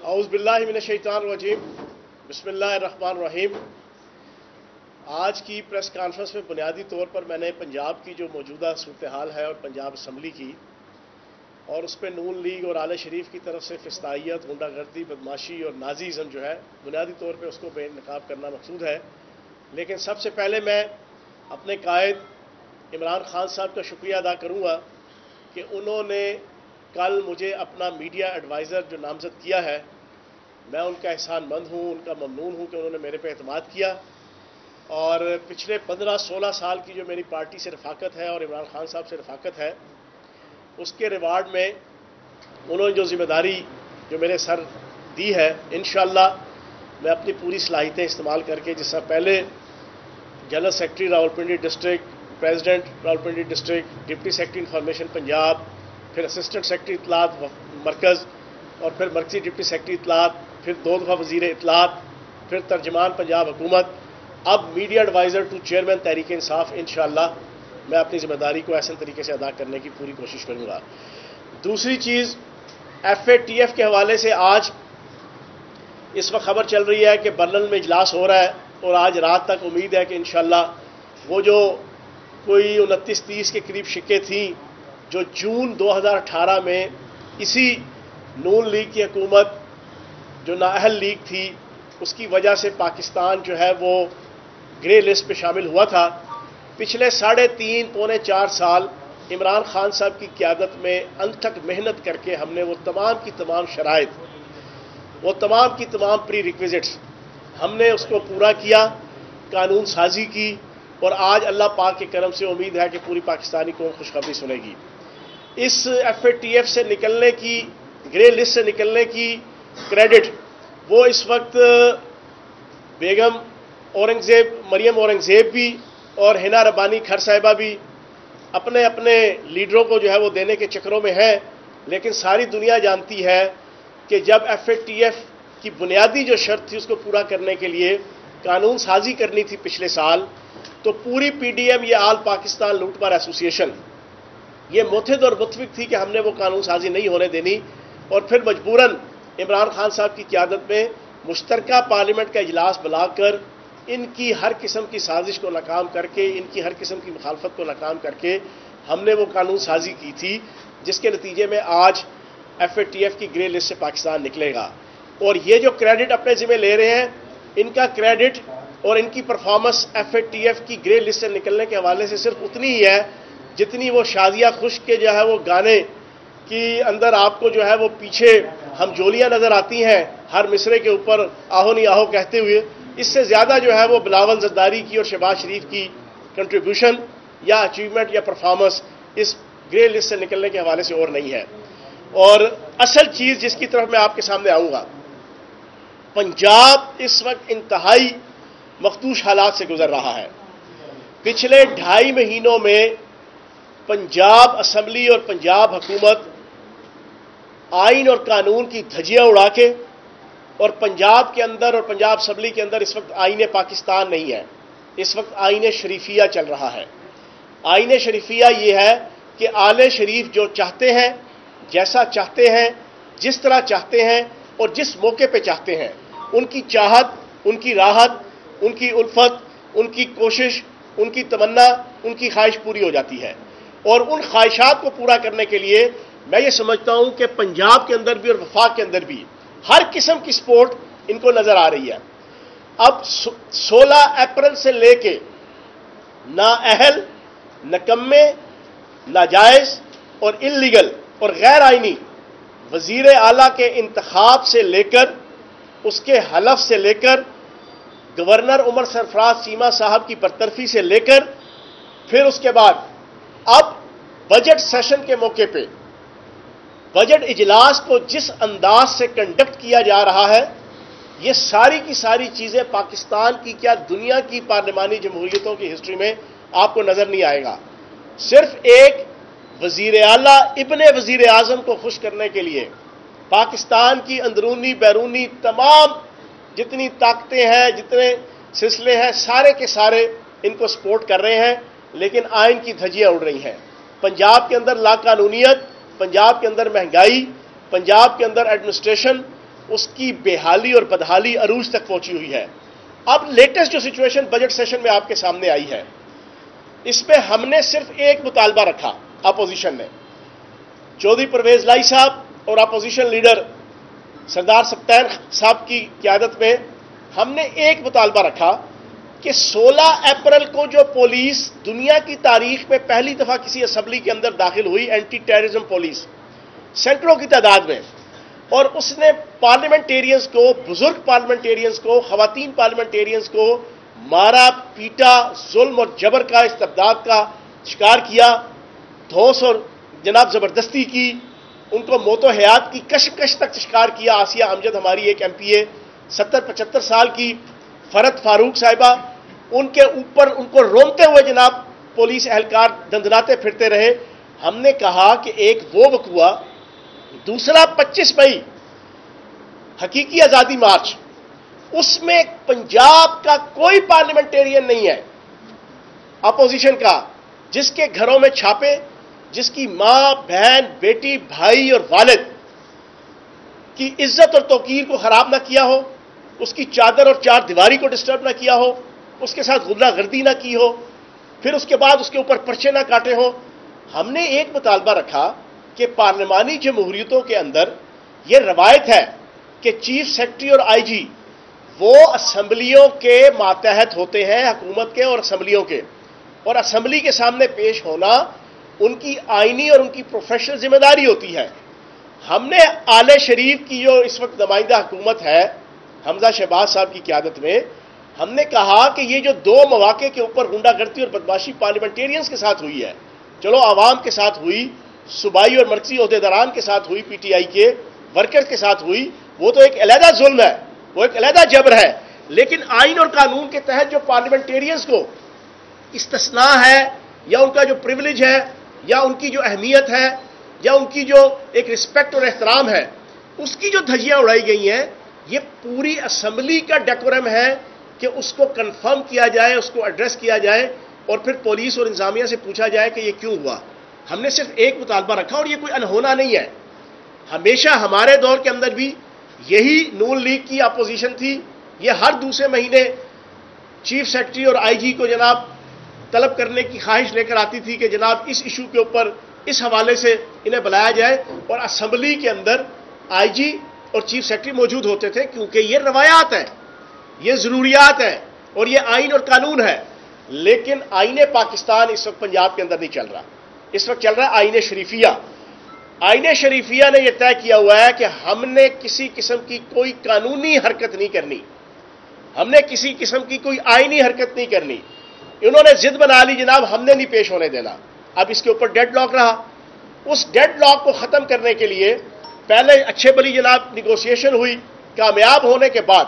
اعوذ باللہ من الشیطان الرجیم بسم اللہ الرحمن الرحیم۔ آج کی پریس کانفرنس میں بنیادی طور پر میں نے پنجاب کی جو موجودہ صورتحال ہے اور پنجاب اسمبلی کی اور اس پہ نون لیگ اور آل شریف کی طرف سے فسطائیت، غنڈہ گردی، بدماشی اور نازیزم جو ہے بنیادی طور پہ اس کو بے نقاب کرنا مقصود ہے۔ لیکن سب سے پہلے میں اپنے قائد عمران خان صاحب کا شکریہ ادا کروں گا کہ انہوں نے کل مجھے اپنا میڈیا ایڈوائزر جو نامزد کیا ہے، میں ان کا احسان مند ہوں، ان کا ممنون ہوں کہ انہوں نے میرے پہ اعتماد کیا اور پچھلے 15-16 سال کی جو میری پارٹی سے رفاقت ہے اور عمران خان صاحب سے رفاقت ہے، اس کے ریوارڈ میں انہوں نے جو ذمہ داری جو میرے سر دی ہے، انشاءاللہ میں اپنی پوری صلاحیتیں استعمال کر کے، جس سے پہلے general secretary Rawalpindi district, president Rawalpindi district, deputy secretary information Punjab, پھر اسسٹنٹ سیکرٹری اطلاعات مرکز اور پھر مرکزی ڈپٹی سیکرٹری اطلاعات، پھر 2 دفعہ وزیر اطلاعات، پھر ترجمان پنجاب حکومت، اب media advisor to chairman Tehreek Insaf, انشاءاللہ میں اپنی ذمہ داری کو احسن طریقے سے ادا کرنے کی پوری کوشش کروں گا۔ دوسری چیز، FATF کے حوالے سے آج اس وقت خبر چل رہی ہے کہ برلن میں اجلاس ہو رہا ہے اور آج رات تک امید ہے کہ انشاءاللہ وہ جو کوئی 29-30 کے قریب شکیں تھیں جو جون 2018 میں اسی نون لیگ کی حکومت جو نااہل لیگ تھی اس کی وجہ سے پاکستان جو ہے وہ گرے لسٹ پہ شامل ہوا تھا، پچھلے 3.5-4 سال عمران خان صاحب کی قیادت میں انتھک محنت کر کے ہم نے وہ تمام کی تمام شرائط، وہ تمام کی تمام پری ریکویزٹس ہم نے اس کو پورا کیا، قانون سازی کی، اور آج اللہ پاک کے کرم سے امید ہے کہ پوری پاکستانی قوم خوشخبری سنے گی۔ اس FATF سے نکلنے کی، گرے لسٹ سے نکلنے کی کریڈٹ وہ اس وقت بیگم مریم اورنگزیب بھی اور حنا ربانی کھر صاحبہ بھی اپنے اپنے لیڈروں کو جو ہے وہ دینے کے چکروں میں ہیں، لیکن ساری دنیا جانتی ہے کہ جب FATF کی بنیادی جو شرط تھی اس کو پورا کرنے کے لیے قانون سازی کرنی تھی پچھلے سال، تو پوری PDM یہ آل پاکستان لوٹ مار ایسوسی ایشن یہ متحد اور متفق تھی کہ ہم نے وہ قانون سازی نہیں ہونے دینی، اور پھر مجبوراً عمران خان صاحب کی قیادت میں مشترکہ پارلیمنٹ کا اجلاس بلا کر ان کی ہر قسم کی سازش کو ناکام کر کے، ان کی ہر قسم کی مخالفت کو ناکام کر کے ہم نے وہ قانون سازی کی تھی، جس کے نتیجے میں آج FATF کی گرے لسٹ سے پاکستان نکلے گا۔ اور یہ جو کریڈٹ اپنے ذمہ لے رہے ہیں، ان کا کریڈٹ اور ان کی پرفارمنس FATF کی گرے لسٹ سے نکلنے کے حوالے سے صرف اتنی ہی ہے جتنی وہ شادیہ خشک کے جو ہے وہ گانے کی اندر آپ کو جو ہے وہ پیچھے ہم جولیاں نظر آتی ہیں ہر مصرے کے اوپر آہو نہیں آہو کہتے ہوئے، اس سے زیادہ جو ہے وہ بلاول زرداری کی اور شہباز شریف کی کنٹریبیوشن یا اچیومنٹ یا پرفارمنس اس گرے لسٹ سے نکلنے کے حوالے سے اور نہیں ہے۔ اور اصل چیز جس کی طرف میں آپ کے سامنے آؤں گا، پنجاب اس وقت انتہائی مخدوش حالات سے گزر رہا ہے۔ پچھلے 2.5 مہینوں میں پنجاب اسمبلی اور پنجاب حکومت آئین اور قانون کی دھجیاں اڑا کے، اور پنجاب کے اندر اور پنجاب اسمبلی کے اندر اس وقت آئین پاکستان نہیں ہے، اس وقت آئین شریفیہ چل رہا ہے۔ آئین شریفیہ یہ ہے کہ آل شریف جو چاہتے ہیں، جیسا چاہتے ہیں، جس طرح چاہتے ہیں اور جس موقع پہ چاہتے ہیں، ان کی چاہت، ان کی راحت، ان کی الفت، ان کی کوشش، ان کی تمنا، ان کی خواہش پوری ہو جاتی ہے۔ اور ان خواہشات کو پورا کرنے کے لیے میں یہ سمجھتا ہوں کہ پنجاب کے اندر بھی اور وفاق کے اندر بھی ہر قسم کی سپورٹ ان کو نظر آ رہی ہے۔ اب 16 اپریل سے لے کے نااہل، نکمے، ناجائز اور انلیگل اور غیر آئینی وزیر اعلیٰ کے انتخاب سے لے کر، اس کے حلف سے لے کر، گورنر عمر سرفراز چیمہ صاحب کی برطرفی سے لے کر، پھر اس کے بعد اب بجٹ سیشن کے موقع پہ بجٹ اجلاس کو جس انداز سے کنڈکٹ کیا جا رہا ہے، یہ ساری کی ساری چیزیں پاکستان کی کیا دنیا کی پارلیمانی جمہوریتوں کی ہسٹری میں آپ کو نظر نہیں آئے گا۔ صرف ایک وزیر اعلیٰ ابن وزیر اعظم کو خوش کرنے کے لیے پاکستان کی اندرونی بیرونی تمام جتنی طاقتیں ہیں، جتنے سلسلے ہیں، سارے کے سارے ان کو سپورٹ کر رہے ہیں، لیکن آئین کی دھجیاں اڑ رہی ہیں۔ پنجاب کے اندر لا قانونیت، پنجاب کے اندر مہنگائی، پنجاب کے اندر ایڈمنسٹریشن اس کی بحالی اور بدحالی عروج تک پہنچی ہوئی ہے۔ اب لیٹسٹ جو سچویشن بجٹ سیشن میں آپ کے سامنے آئی ہے، اس میں ہم نے صرف ایک مطالبہ رکھا اپوزیشن نے، چودھری پرویز لائی صاحب اور اپوزیشن لیڈر سردار سبطین صاحب کی قیادت میں ہم نے ایک مطالبہ رکھا کہ 16 اپریل کو جو پولیس دنیا کی تاریخ میں پہلی دفعہ کسی اسمبلی کے اندر داخل ہوئی، اینٹی ٹیررزم پولیس سینکڑوں کی تعداد میں، اور اس نے پارلیمنٹیرینز کو، بزرگ پارلیمنٹیرینز کو، خواتین پارلیمنٹیرینز کو مارا پیٹا، ظلم اور جبر کا، استبداد کا شکار کیا، دھوس اور جناب زبردستی کی، ان کو موت و حیات کی کشمکش تک شکار کیا۔ آسیہ امجد ہماری ایک ایم پی اے 70-75 سال کی، فرد فاروق صاحبہ، ان کے اوپر ان کو رومتے ہوئے جناب پولیس اہلکار دندناتے پھرتے رہے۔ ہم نے کہا کہ ایک وہ وقوع، دوسرا 25 مئی حقیقی آزادی مارچ، اس میں پنجاب کا کوئی پارلیمنٹیرین نہیں ہے اپوزیشن کا جس کے گھروں میں چھاپے، جس کی ماں، بہن، بیٹی، بھائی اور والد کی عزت اور توقیر کو خراب نہ کیا ہو، اس کی چادر اور چار دیواری کو ڈسٹرب نہ کیا ہو، اس کے ساتھ غنڈہ گردی نہ کی ہو، پھر اس کے بعد اس کے اوپر پرچے نہ کاٹے ہوں۔ ہم نے ایک مطالبہ رکھا کہ پارلیمانی جمہوریتوں کے اندر یہ روایت ہے کہ چیف سیکرٹری اور آئی جی وہ اسمبلیوں کے ماتحت ہوتے ہیں، حکومت کے اور اسمبلیوں کے، اور اسمبلی کے سامنے پیش ہونا ان کی آئینی اور ان کی پروفیشنل ذمہ داری ہوتی ہے۔ ہم نے آل شریف کی جو اس وقت نمائندہ حکومت ہے حمزہ شہباز صاحب کی قیادت میں، ہم نے کہا کہ یہ جو دو مواقع کے اوپر غنڈہ گردی اور بدماشی پارلیمنٹیرینز کے ساتھ ہوئی ہے، چلو عوام کے ساتھ ہوئی، صوبائی اور مرکزی عہدیداران کے ساتھ ہوئی، پی ٹی آئی کے ورکر کے ساتھ ہوئی، وہ تو ایک علیحدہ ظلم ہے، وہ ایک علیحدہ جبر ہے، لیکن آئین اور قانون کے تحت جو پارلیمنٹیرینز کو استثناء ہے یا ان کا جو پریولیج ہے یا ان کی جو اہمیت ہے یا ان کی جو ایک رسپیکٹ اور احترام ہے، اس کی جو دھجیاں اڑائی گئی ہیں، یہ پوری اسمبلی کا ڈیکورم ہے کہ اس کو کنفرم کیا جائے، اس کو ایڈریس کیا جائے اور پھر پولیس اور انتظامیہ سے پوچھا جائے کہ یہ کیوں ہوا۔ ہم نے صرف ایک مطالبہ رکھا اور یہ کوئی انہونا نہیں ہے، ہمیشہ ہمارے دور کے اندر بھی یہی نون لیگ کی اپوزیشن تھی، یہ ہر دوسرے مہینے چیف سیکرٹری اور آئی جی کو جناب طلب کرنے کی خواہش لے کر آتی تھی کہ جناب اس ایشو کے اوپر اس حوالے سے انہیں بلایا جائے، اور اسمبلی کے اندر آئی جی اور چیف سیکرٹری موجود ہوتے تھے، کیونکہ یہ روایات ہیں، یہ ضروریات ہیں اور یہ آئین اور قانون ہے۔ لیکن آئین پاکستان اس وقت پنجاب کے اندر نہیں چل رہا، اس وقت چل رہا ہے آئین شریفیہ۔ آئین شریفیہ نے یہ طے کیا ہوا ہے کہ ہم نے کسی قسم کی کوئی قانونی حرکت نہیں کرنی، ہم نے کسی قسم کی کوئی آئینی حرکت نہیں کرنی۔ انہوں نے ضد بنا لی جناب ہم نے نہیں پیش ہونے دینا، اب اس کے اوپر ڈیڈ لاک رہا۔ اس ڈیڈ لاک کو ختم کرنے کے لیے پہلے اچھے بلی جناب نیگوسیشن ہوئی، کامیاب ہونے کے بعد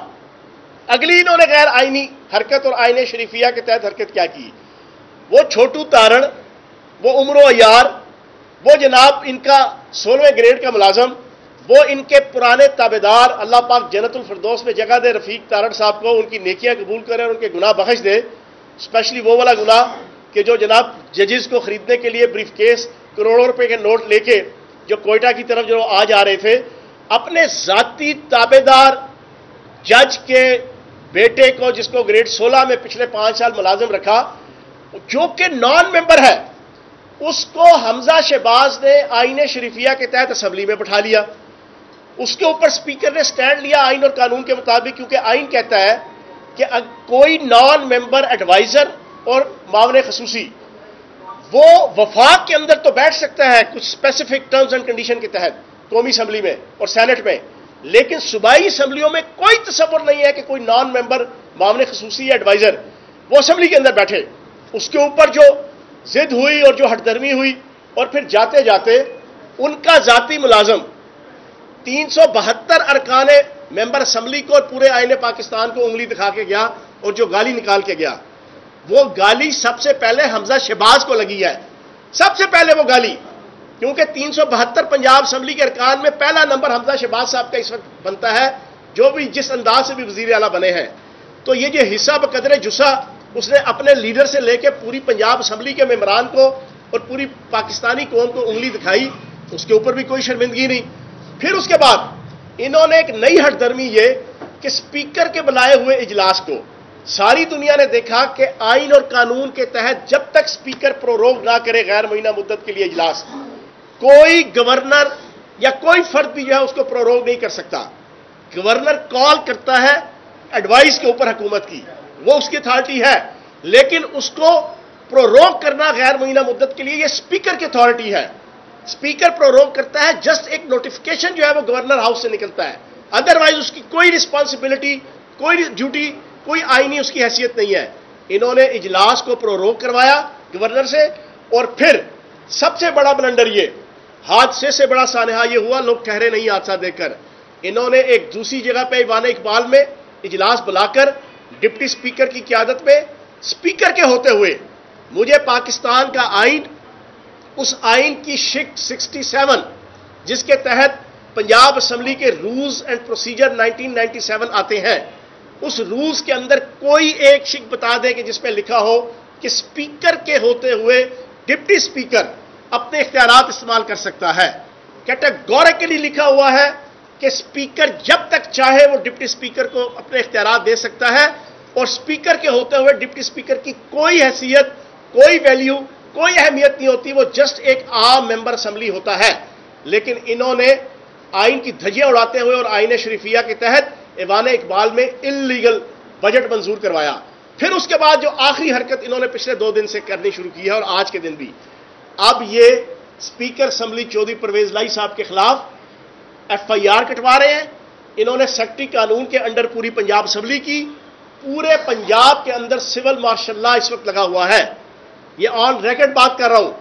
اگلی انہوں نے غیر آئینی حرکت اور آئین شریفیہ کے تحت حرکت کیا کی، وہ چھوٹو تارڑ، وہ عمر و عیار، وہ جناب ان کا 16ویں گریڈ کا ملازم، وہ ان کے پرانے تابعدار، اللہ پاک جنت الفردوس میں جگہ دے رفیق تارڑ صاحب کو، ان کی نیکیاں قبول کرے اور ان کے گناہ بخش دے، اسپیشلی وہ والا گناہ کہ جو جناب ججز کو خریدنے کے لیے بریف کیس کروڑوں روپے کے نوٹ لے کے جو کوئٹہ کی طرف جو آ جا رہے تھے، اپنے ذاتی تابعدار جج کے بیٹے کو جس کو گریڈ 16 میں پچھلے 5 سال ملازم رکھا، جو کہ نان ممبر ہے، اس کو حمزہ شہباز نے آئین شریفیہ کے تحت اسمبلی میں بٹھا لیا۔ اس کے اوپر سپیکر نے سٹینڈ لیا آئین اور قانون کے مطابق، کیونکہ آئین کہتا ہے کہ کوئی نان ممبر ایڈوائزر اور معاون خصوصی وہ وفاق کے اندر تو بیٹھ سکتا ہے کچھ اسپیسیفک ٹرمز اینڈ کنڈیشن کے تحت قومی اسمبلی میں اور سینٹ میں، لیکن صوبائی اسمبلیوں میں کوئی تصور نہیں ہے کہ کوئی نان ممبر معاون خصوصی یا ایڈوائزر وہ اسمبلی کے اندر بیٹھے۔ اس کے اوپر جو ضد ہوئی اور جو ہٹ درمی ہوئی، اور پھر جاتے جاتے ان کا ذاتی ملازم 372 ارکان ممبر اسمبلی کو اور پورے آئین پاکستان کو انگلی دکھا کے گیا اور جو گالی نکال کے گیا، وہ گالی سب سے پہلے حمزہ شہباز کو لگی ہے، سب سے پہلے وہ گالی، کیونکہ 372 پنجاب اسمبلی کے ارکان میں پہلا نمبر حمزہ شہباز صاحب کا اس وقت بنتا ہے، جو بھی جس انداز سے بھی وزیر اعلیٰ بنے ہیں۔ تو یہ جو حصہ بقدر جسا اس نے اپنے لیڈر سے لے کے پوری پنجاب اسمبلی کے ممبران کو اور پوری پاکستانی قوم کو انگلی دکھائی، اس کے اوپر بھی کوئی شرمندگی نہیں۔ پھر اس کے بعد انہوں نے ایک نئی ہٹ درمی یہ کہ اسپیکر کے بلائے ہوئے اجلاس کو ساری دنیا نے دیکھا کہ آئین اور قانون کے تحت جب تک اسپیکر پروروگ نہ کرے غیر معینہ مدت کے لیے اجلاس، کوئی گورنر یا کوئی فرد بھی جو ہے اس کو پروروگ نہیں کر سکتا. گورنر کال کرتا ہے ایڈوائز کے اوپر حکومت کی، وہ اس کی اتھارٹی ہے، لیکن اس کو پروروگ کرنا غیر معینہ مدت کے لیے یہ اسپیکر کی اتھارٹی ہے. اسپیکر پروروگ کرتا ہے، جسٹ ایک نوٹیفیکیشن جو ہے وہ گورنر ہاؤس سے نکلتا ہے، ادروائز اس کی کوئی رسپانسبلٹی، کوئی ڈیوٹی، کوئی آئینی اس کی حیثیت نہیں ہے. انہوں نے اجلاس کو پروروگ کروایا گورنر سے، اور پھر سب سے بڑا بلنڈر یہ، حادثے سے بڑا سانحہ یہ ہوا، لوگ ٹھہرے نہیں حادثہ دیکھ کر. انہوں نے ایک دوسری جگہ پہ ایوان اقبال میں اجلاس بلا کر ڈپٹی اسپیکر کی قیادت میں، اسپیکر کے ہوتے ہوئے مجھے پاکستان کا آئین، اس آئین کی شک 67 جس کے تحت پنجاب اسمبلی کے رولز اینڈ پروسیجر 1997 آتے ہیں، اس رولز کے اندر کوئی ایک شک بتا دے کہ جس پہ لکھا ہو کہ اسپیکر کے ہوتے ہوئے ڈپٹی اسپیکر اپنے اختیارات استعمال کر سکتا ہے. کیٹیگوریکلی لکھا ہوا ہے کہ اسپیکر جب تک چاہے وہ ڈپٹی اسپیکر کو اپنے اختیارات دے سکتا ہے، اور اسپیکر کے ہوتے ہوئے ڈپٹی اسپیکر کی کوئی حیثیت، کوئی ویلیو، کوئی اہمیت نہیں ہوتی، وہ جسٹ ایک عام ممبر اسمبلی ہوتا ہے. لیکن انہوں نے آئین کی دھجیاں اڑاتے ہوئے اور آئین شریفیہ کے تحت ایوان اقبال میں انلیگل بجٹ منظور کروایا. پھر اس کے بعد جو آخری حرکت انہوں نے پچھلے 2 دن سے کرنی شروع کی ہے، اور آج کے دن بھی، اب یہ اسپیکر اسمبلی چودھری پرویز لائی صاحب کے خلاف ایف آئی آر کٹوا رہے ہیں. انہوں نے سیکٹری قانون کے انڈر پوری پنجاب اسمبلی کی، پورے پنجاب کے اندر سول مارشل لا اس وقت لگا ہوا ہے. یہ آن ریکارڈ بات کر رہا ہوں،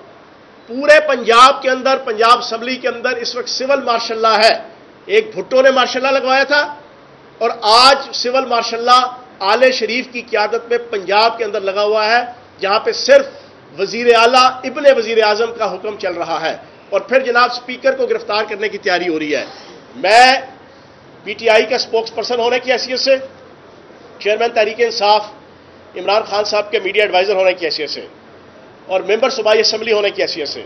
پورے پنجاب کے اندر، پنجاب اسمبلی کے اندر اس وقت سول مارشل لا ہے. ایک بھٹو نے مارشل لا لگوایا تھا، اور آج سول مارشل لا آل شریف کی قیادت میں پنجاب کے اندر لگا ہوا ہے، جہاں پہ صرف وزیر اعلیٰ ابن وزیر اعظم کا حکم چل رہا ہے. اور پھر جناب اسپیکر کو گرفتار کرنے کی تیاری ہو رہی ہے. میں پی ٹی آئی کا اسپوکس پرسن ہونے کی حیثیت سے، چیئرمین تحریک انصاف عمران خان صاحب کے میڈیا ایڈوائزر ہونے کی حیثیت سے، اور ممبر صوبائی اسمبلی ہونے کی حیثیت سے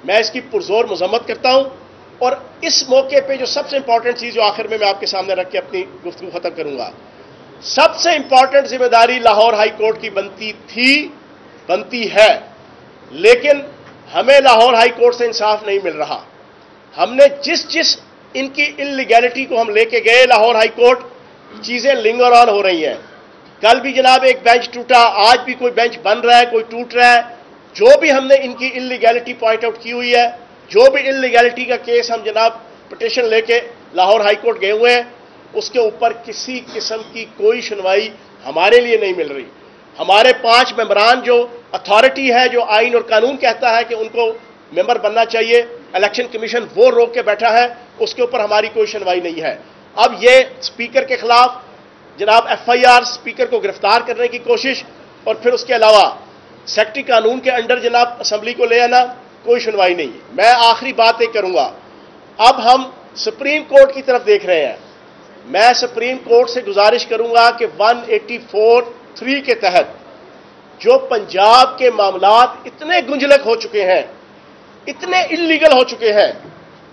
میں اس کی پرزور مذمت کرتا ہوں. اور اس موقع پہ جو سب سے امپورٹنٹ چیز جو آخر میں آپ کے سامنے رکھ کے اپنی گفتگو ختم کروں گا، سب سے امپورٹنٹ ذمہ داری لاہور ہائی کورٹ کی بنتی تھی، بنتی ہے، لیکن ہمیں لاہور ہائی کورٹ سے انصاف نہیں مل رہا. ہم نے جس ان کی انلیگیلٹی کو ہم لے کے گئے لاہور ہائی کورٹ، چیزیں لنگر آن ہو رہی ہیں. کل بھی جناب ایک بینچ ٹوٹا، آج بھی کوئی بینچ بن رہا ہے، کوئی ٹوٹ رہا ہے. جو بھی ہم نے ان کی انلیگیلٹی پوائنٹ آؤٹ کی ہوئی ہے، جو بھی انلیگیلٹی کا کیس ہم جناب پٹیشن لے کے لاہور ہائی کورٹ گئے ہوئے ہیں، اس کے اوپر کسی قسم کی کوئی سنوائی ہمارے لیے نہیں مل رہی. ہمارے 5 ممبران جو اتھارٹی ہے، جو آئین اور قانون کہتا ہے کہ ان کو ممبر بننا چاہیے، الیکشن کمیشن وہ روک کے بیٹھا ہے، اس کے اوپر ہماری کوئی سنوائی نہیں ہے. اب یہ اسپیکر کے خلاف جناب ایف آئی آر، اسپیکر کو گرفتار کرنے کی کوشش، اور پھر اس کے علاوہ سیکٹری قانون کے انڈر جناب اسمبلی کو لے آنا، کوئی سنوائی نہیں. میں آخری بات یہ کروں گا، اب ہم سپریم کورٹ کی طرف دیکھ رہے ہیں. میں سپریم کورٹ سے گزارش کروں گا کہ 184(3) کے تحت جو پنجاب کے معاملات اتنے گنجلک ہو چکے ہیں، اتنے انلیگل ہو چکے ہیں،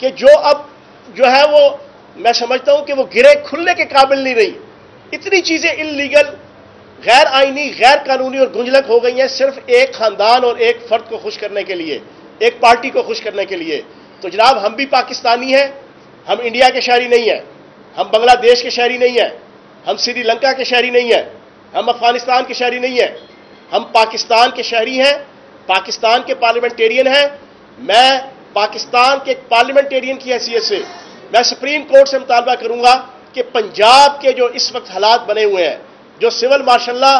کہ جو اب جو ہے وہ میں سمجھتا ہوں کہ وہ گرے کھلنے کے قابل نہیں رہی. اتنی چیزیں انلیگل، غیر آئینی، غیر قانونی اور گنجلک ہو گئی ہیں، صرف ایک خاندان اور ایک فرد کو خوش کرنے کے لیے، ایک پارٹی کو خوش کرنے کے لیے. تو جناب ہم بھی پاکستانی ہیں، ہم انڈیا کے شہری نہیں ہیں، ہم بنگلہ دیش کے شہری نہیں ہیں، ہم سری لنکا کے شہری نہیں ہیں، ہم افغانستان کے شہری نہیں ہیں، ہم پاکستان کے شہری ہیں، پاکستان کے پارلیمنٹیرین ہیں. میں پاکستان کے پارلیمنٹیرین کی حیثیت سے میں سپریم کورٹ سے مطالبہ کروں گا کہ پنجاب کے جو اس وقت حالات بنے ہوئے ہیں، جو سول مارشل لا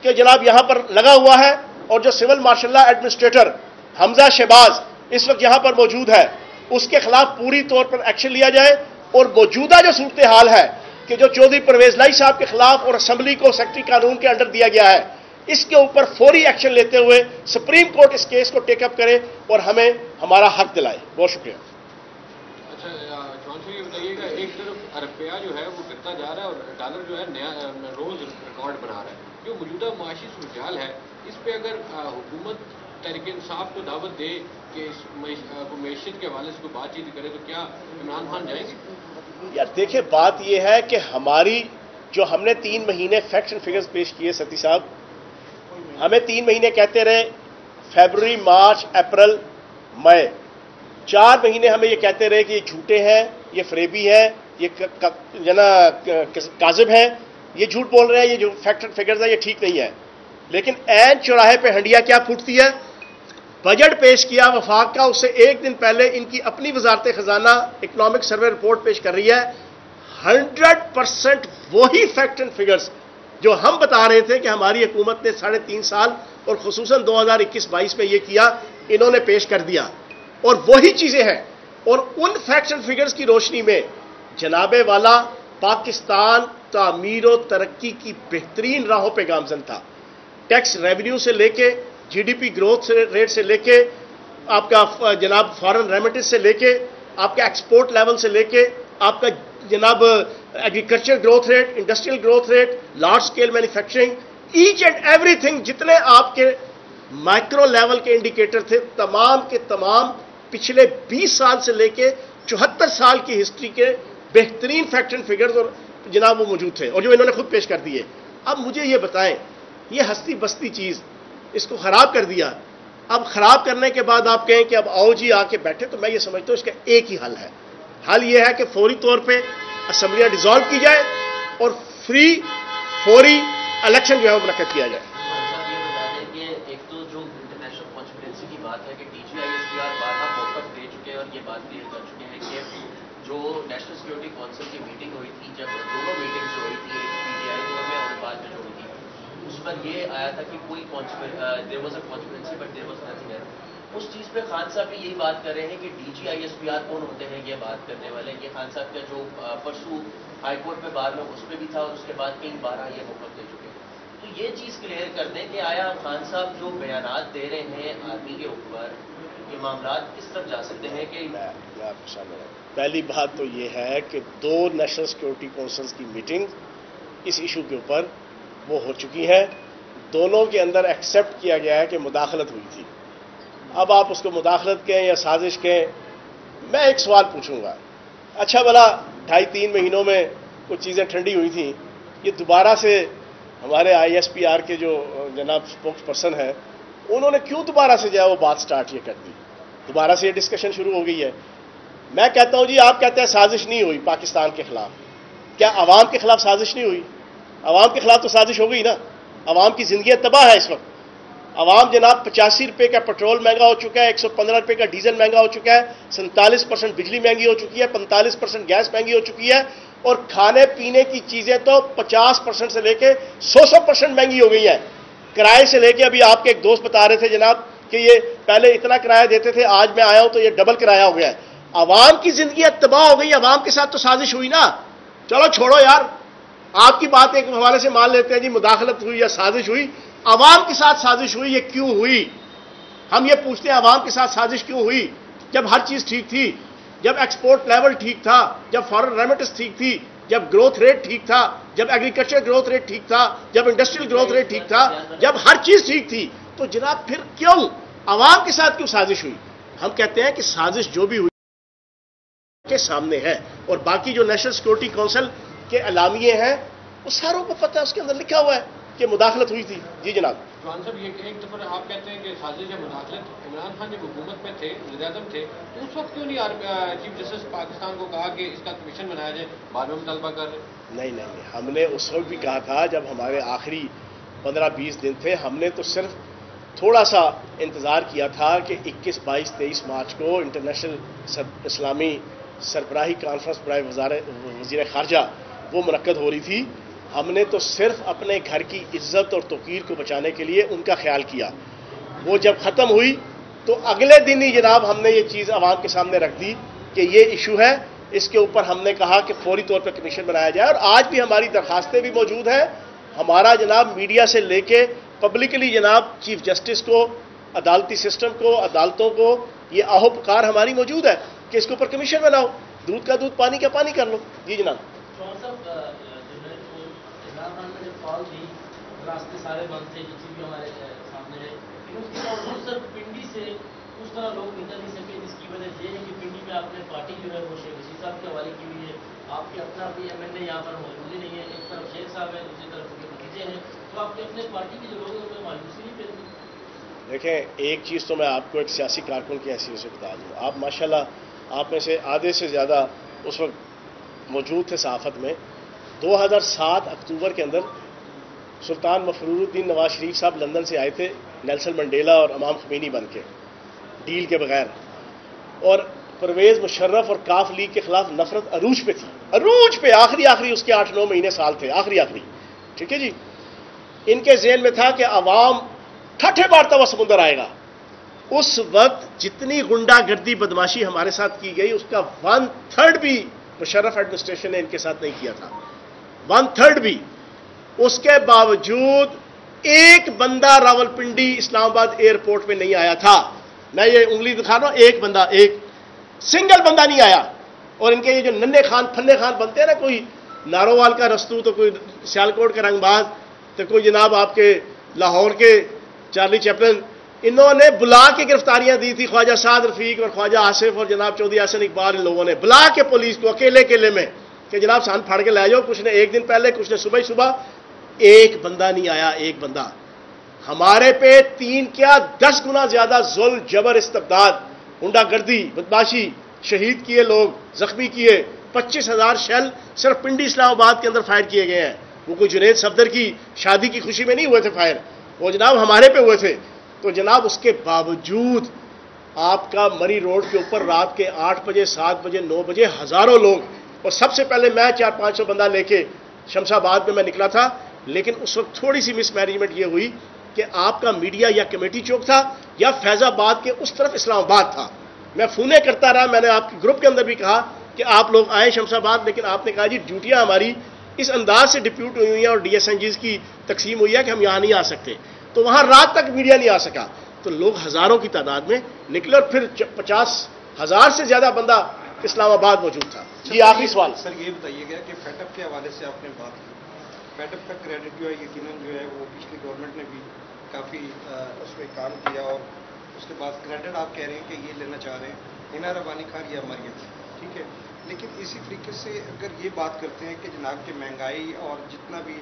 کے جناب یہاں پر لگا ہوا ہے، اور جو سول مارشل لا ایڈمنسٹریٹر حمزہ شہباز اس وقت یہاں پر موجود ہے، اس کے خلاف پوری طور پر ایکشن لیا جائے. اور موجودہ جو صورتحال ہے کہ جو چودھری پرویز لائی صاحب کے خلاف اور اسمبلی کو سیکٹری قانون کے انڈر دیا گیا ہے، اس کے اوپر فوری ایکشن لیتے ہوئے سپریم کورٹ اس کیس کو ٹیک اپ کرے اور ہمیں ہمارا حق دلائے. بہت شکریہ. اچھا چون سے یہ بتائیے گا، ایک طرف روپیہ جو ہے وہ گرتا جا رہا ہے اور ڈالر جو ہے نیا روز ریکارڈ بنا رہا ہے. جو موجودہ معاشی صورتحال ہے، اس پہ اگر حکومت تحریک انصاف کو دعوت دے کہ اس معیشت کے حوالے سے کوئی بات چیت کرے، تو کیا عمران خان جائیں گے؟ یار دیکھیں بات یہ ہے کہ ہماری جو ہم نے 3 مہینے فیکٹس اینڈ فگرز پیش کیے ستی صاحب، ہمیں 3 مہینے کہتے رہے فیبروری، مارچ، اپریل، مئی، 4 مہینے ہمیں یہ کہتے رہے کہ یہ جھوٹے ہیں، یہ فریبی ہیں، یہ کاذب ہیں، یہ جھوٹ بول رہے ہیں، یہ جو فیکٹس اینڈ فگرز ہیں یہ ٹھیک نہیں ہے. لیکن عین چوراہے پہ ہنڈیا کیا پھوٹتی ہے؟ بجٹ پیش کیا وفاق کا، اس سے ایک دن پہلے ان کی اپنی وزارت خزانہ اکنامک سروے رپورٹ پیش کر رہی ہے. 100% وہی فیکٹ اینڈ فگرز جو ہم بتا رہے تھے کہ ہماری حکومت نے 3.5 سال اور خصوصاً 2021-22 میں یہ کیا، انہوں نے پیش کر دیا، اور وہی چیزیں ہیں. اور ان فیکٹس اینڈ فگرز کی روشنی میں جناب والا پاکستان تعمیر و ترقی کی بہترین راہوں پہ گامزن تھا. ٹیکس ریونیو سے لے کے G D P growth rate سے لے کے آپ کا جناب فارن ریمیٹنس سے لے کے آپ کا ایکسپورٹ لیول سے لے کے آپ کا جناب agriculture growth rate, industrial growth rate, large scale manufacturing, each and everything, جتنے آپ کے مائکرو لیول کے انڈیکیٹر تھے تمام کے تمام پچھلے 20 سال سے لے کے 74 سال کی ہسٹری کے بہترین فیکٹ اینڈ فگرز اور جناب وہ موجود تھے، اور جو انہوں نے خود پیش کر دیے. اب مجھے یہ بتائیں، یہ ہستی بستی چیز اس کو خراب کر دیا. اب خراب کرنے کے بعد آپ کہیں کہ اب آؤ جی آ کے بیٹھے، تو میں یہ سمجھتا ہوں اس کا ایک ہی حل ہے. حل یہ ہے کہ فوری طور پہ اسمبلیاں ڈیزالو کی جائے اور فوری الیکشن جو ہے وہ منعقد کیا جائے. صاحب یہ بتا دیں کہ ایک تو جو انٹرنیشنل کانسپیرنسی کی بات ہے کہ D G I S P R بارہا موقف دے چکے ہیں اور یہ بات کلیئر کر چکے ہیں کہ جو نیشنل سیکورٹی کونسل کی میٹنگ ہوئی تھی، جب دونوں میٹنگز جو ہوئی تھی، ایک پی ٹی آئی میں اور بعد میں جو ہوئی تھی، اس پر یہ آیا تھا کہ کوئی there was a conspiracy but there was nothing else. اس چیز پہ خان صاحب بھی یہی بات کر رہے ہیں کہ D G I S P R کون ہوتے ہیں یہ بات کرنے والے. یہ خان صاحب کا جو پرسوں ہائی کورٹ میں بار میں اس پہ بھی تھا اور اس کے بعد کئی بار یہ موقف دے چکے ہیں. تو یہ چیز کلیئر کر دیں کہ آیا خان صاحب جو بیانات دے رہے ہیں آرمی کے اوپر، یہ معاملات کس طرف جا سکتے ہیں کہ پہلی بات تو یہ ہے کہ 2 نیشنل سیکورٹی کونسلز کی میٹنگ اس ایشو کے اوپر وہ ہو چکی ہے. دونوں کے اندر ایکسیپٹ کیا گیا ہے کہ مداخلت ہوئی تھی. اب آپ اس کو مداخلت کہیں یا سازش کہیں، میں ایک سوال پوچھوں گا. اچھا بھلا 2.5-3 مہینوں میں کچھ چیزیں ٹھنڈی ہوئی تھیں، یہ دوبارہ سے ہمارے آئی ایس پی آر کے جو جناب اسپوکس پرسن ہیں انہوں نے کیوں دوبارہ سے جو ہے وہ بات سٹارٹ یہ کر دی؟ دوبارہ سے یہ ڈسکشن شروع ہو گئی ہے. میں کہتا ہوں جی، آپ کہتے ہیں سازش نہیں ہوئی پاکستان کے خلاف، کیا عوام کے خلاف سازش نہیں ہوئی؟ عوام کے خلاف تو سازش ہو گئی نا. عوام کی زندگی تباہ ہے اس وقت. عوام جناب 85 روپے کا پیٹرول مہنگا ہو چکا ہے، 115 روپے کا ڈیزل مہنگا ہو چکا ہے، 47% بجلی مہنگی ہو چکی ہے، 45% گیس مہنگی ہو چکی ہے، اور کھانے پینے کی چیزیں تو 50% سے لے کے 100% مہنگی ہو گئی ہیں. کرائے سے لے کے ابھی آپ کے ایک دوست بتا رہے تھے جناب کہ یہ پہلے اتنا کرایہ دیتے تھے، آج میں آیا ہوں تو یہ ڈبل کرایہ ہو گیا ہے. عوام کی زندگی تباہ ہو گئی. عوام کے ساتھ تو سازش ہوئی نا. چلو چھوڑو یار، آپ کی بات ایک حوالے سے مان لیتے ہیں جی مداخلت ہوئی یا سازش ہوئی. عوام کے ساتھ سازش ہوئی، یہ کیوں ہوئی؟ ہم یہ پوچھتے ہیں عوام کے ساتھ سازش کیوں ہوئی؟ جب ہر چیز ٹھیک تھی، جب ایکسپورٹ لیول ٹھیک تھا، جب فارن ریمیٹنس ٹھیک تھی، جب گروتھ ریٹ ٹھیک تھا، جب ایگریکلچر گروتھ ریٹ ٹھیک تھا، جب انڈسٹریل گروتھ ریٹ ٹھیک تھا، جب ہر چیز ٹھیک تھی، تو جناب پھر کیوں عوام کے ساتھ کیوں سازش ہوئی؟ ہم کہتے ہیں کہ سازش جو بھی ہوئی کے سامنے ہے، اور باقی جو نیشنل سیکورٹی کونسل کے اعلامیے ہیں وہ ساروں کو پتہ ہے، اس کے اندر لکھا ہوا ہے کہ مداخلت ہوئی تھی. جی جناب. جوان صاحب یہ ایک دفعہ آپ کہتے ہیں کہ سازش یا مداخلت، عمران خان جب حکومت میں تھے، وزیر اعظم تھے، تو اس وقت کیوں نہیں چیف جسٹس پاکستان کو کہا کہ اس کا کمیشن بنایا جائے؟ بعد میں مطالبہ کر رہے. نہیں، ہم نے اس وقت بھی کہا تھا جب ہمارے آخری 15-20 دن تھے. ہم نے تو صرف تھوڑا سا انتظار کیا تھا کہ 21, 22, 23 مارچ کو انٹرنیشنل اسلامی سربراہی کانفرنس برائے وزیر خارجہ وہ منعقد ہو رہی تھی. ہم نے تو صرف اپنے گھر کی عزت اور توقیر کو بچانے کے لیے ان کا خیال کیا. وہ جب ختم ہوئی تو اگلے دن ہی جناب ہم نے یہ چیز عوام کے سامنے رکھ دی کہ یہ ایشو ہے. اس کے اوپر ہم نے کہا کہ فوری طور پر کمیشن بنایا جائے، اور آج بھی ہماری درخواستیں بھی موجود ہیں. ہمارا جناب میڈیا سے لے کے پبلکلی جناب چیف جسٹس کو، عدالتی سسٹم کو، عدالتوں کو یہ آہو پکار ہماری موجود ہے کہ اس کے اوپر کمیشن بناؤ. دودھ کا دودھ، پانی کا پانی کر لو. جی جناب. راستے سارے بند تھے، جتنی بھی ہمارے سامنے ہے، لیکن اس کے باوجود سر پنڈی سے اس طرح لوگ نکل نہیں سکے، جس کی وجہ یہ ہے کہ پنڈی میں آپ نے پارٹی جو ہے وہ شیخ رشید صاحب کے حوالے کی ہوئی ہے، آپ کے اپنا بھی ایم ایل اے یہاں پر موجود ہی نہیں ہے، ایک طرف شیخ صاحب ہے، دوسری طرف ان کے بھتیجے ہیں، تو آپ کے اپنے پارٹی کے جو لوگ ہیں ان میں مایوسی نہیں پیدا ہوئی؟ دیکھیں، ایک چیز تو میں آپ کو ایک سیاسی کارکن کی حیثیت سے بتا دوں، آپ ماشاءاللہ آپ میں سے آدھے سے زیادہ اس وقت موجود تھے صحافت میں. 2007 اکتوبر کے اندر سلطان مفرور الدین نواز شریف صاحب لندن سے آئے تھے نیلسن منڈیلا اور امام خمینی بن کے ڈیل کے بغیر، اور پرویز مشرف اور کاف لیگ کے خلاف نفرت عروج پہ تھی، عروج پہ، آخری اس کے 8-9 مہینے سال تھے، آخری. ٹھیک ہے جی. ان کے ذہن میں تھا کہ عوام ٹھٹھے مارتا ہوا سمندر آئے گا. اس وقت جتنی غنڈہ گردی بدماشی ہمارے ساتھ کی گئی اس کا 1/3 بھی مشرف ایڈمنسٹریشن نے ان کے ساتھ نہیں کیا تھا، 1/3 بھی. اس کے باوجود ایک بندہ راولپنڈی اسلام آباد ایئرپورٹ میں نہیں آیا تھا. میں یہ انگلی دکھا رہا ہوں، ایک بندہ، ایک سنگل بندہ نہیں آیا. اور ان کے یہ جو ننے خان پھنے خان بنتے ہیں نا، کوئی نارووال کا رستو تو کوئی سیالکوٹ کا رنگ باز تو کوئی جناب آپ کے لاہور کے چارلی چیپلن، انہوں نے بلا کے گرفتاریاں دی تھی خواجہ سعد رفیق اور خواجہ آصف اور جناب چودھری حسن اقبال. ان لوگوں نے بلا کے پولیس کو اکیلے میں کہ جناب سان پھاڑ کے لے جاؤ. کچھ نے ایک دن پہلے، کچھ نے صبح. ایک بندہ نہیں آیا، ایک بندہ. ہمارے پہ 3 کیا 10 گنا زیادہ ظلم، جبر، استبداد، غنڈہ گردی، بدماشی، شہید کیے لوگ، زخمی کیے. 25,000 شیل صرف پنڈی اسلام آباد کے اندر فائر کیے گئے ہیں. وہ کوئی جنید صفدر کی شادی کی خوشی میں نہیں ہوئے تھے فائر، وہ جناب ہمارے پہ ہوئے تھے. تو جناب اس کے باوجود آپ کا مری روڈ کے اوپر رات کے 8 بجے، 7 بجے، 9 بجے ہزاروں لوگ. اور سب سے پہلے میں 400-500 بندہ لے کے شمس آباد میں نکلا تھا. لیکن اس وقت تھوڑی سی مس مینجمنٹ یہ ہوئی کہ آپ کا میڈیا یا کمیٹی چوک تھا یا فیض آباد کے اس طرف اسلام آباد تھا. میں فونے کرتا رہا، میں نے آپ کے گروپ کے اندر بھی کہا کہ آپ لوگ آئیں شمس آباد، لیکن آپ نے کہا جی ڈیوٹیاں ہماری اس انداز سے ڈپیوٹ ہوئی ہیں اور ڈی ایس این جیز کی تقسیم ہوئی ہے کہ ہم یہاں نہیں آ سکتے. تو وہاں رات تک میڈیا نہیں آ سکا. تو لوگ ہزاروں کی تعداد میں نکلے اور پھر 50,000 سے زیادہ بندہ اسلام آباد موجود تھا. جی آخری سوال. سر یہ بتائیے گا کہ فیٹ اپ کے حوالے سے آپ نے بات کی، فیٹ اپ کا کریڈٹ جو ہے یقیناً جو ہے وہ پچھلی گورنمنٹ نے بھی کافی اس پہ کام کیا، اور اس کے بعد کریڈٹ آپ کہہ رہے ہیں کہ یہ لینا چاہ رہے ہیں اینا ربانی خان یا مریم، ٹھیک ہے. لیکن اسی طریقے سے اگر یہ بات کرتے ہیں کہ جناب کہ مہنگائی اور جتنا بھی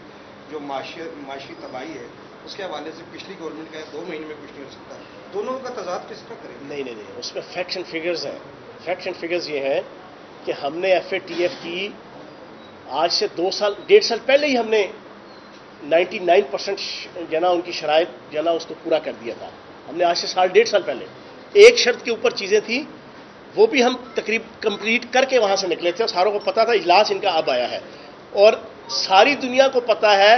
جو معاشی تباہی ہے اس کے حوالے سے پچھلی گورنمنٹ کا 2 مہینے میں کچھ نہیں ہو سکتا، دونوں کا تضاد کس طرح کریں گے؟ نہیں، اس میں فیکٹس اینڈ فگرز ہیں. فیکٹس اینڈ فگرز یہ ہیں کہ ہم نے ایف اے ٹی ایف کی آج سے 1.5 سال پہلے ہی ہم نے 99% جو نا ان کی شرائط جو نا اس کو پورا کر دیا تھا. ہم نے آج سے 1.5 سال پہلے ایک شرط کے اوپر چیزیں تھیں وہ بھی ہم کمپلیٹ کر کے وہاں سے نکلے تھے. ساروں کو پتا تھا اجلاس ان کا اب آیا ہے اور ساری دنیا کو پتا ہے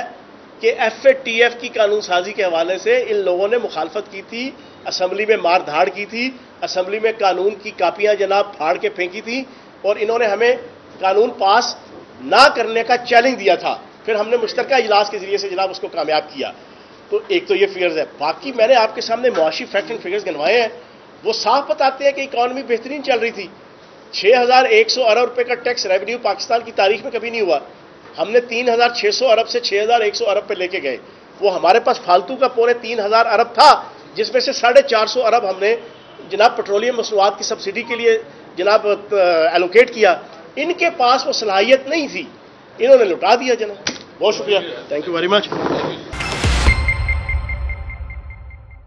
کہ ایف اے ٹی ایف کی قانون سازی کے حوالے سے ان لوگوں نے مخالفت کی تھی، اسمبلی میں مار دھاڑ کی تھی، اسمبلی میں قانون کی کاپیاں جناب پھاڑ کے پھینکی تھی اور انہوں نے ہمیں قانون پاس نہ کرنے کا چیلنج دیا تھا. پھر ہم نے مشترکہ اجلاس کے ذریعے سے جناب اس کو کامیاب کیا. تو ایک تو یہ فگرز ہے. باقی میں نے آپ کے سامنے معاشی فیکٹ اینڈ فگرز گنوائے ہیں، وہ صاف بتاتے ہیں کہ اکانومی بہترین چل رہی تھی. 6,100 ارب روپے کا ٹیکس ریونیو پاکستان کی تاریخ میں کبھی نہیں ہوا. ہم نے 3,600 ارب سے 6,100 ارب پہ لے کے گئے. وہ ہمارے پاس فالتو کا 3,000 ارب تھا جس میں سے 450 ارب ہم نے جناب پیٹرولیم مصنوعات کی سبسڈی کے لیے جناب ایلوکیٹ کیا. ان کے پاس وہ صلاحیت نہیں تھی، انہوں نے لٹا دیا جناب. بہت شکریہ. Thank you very much.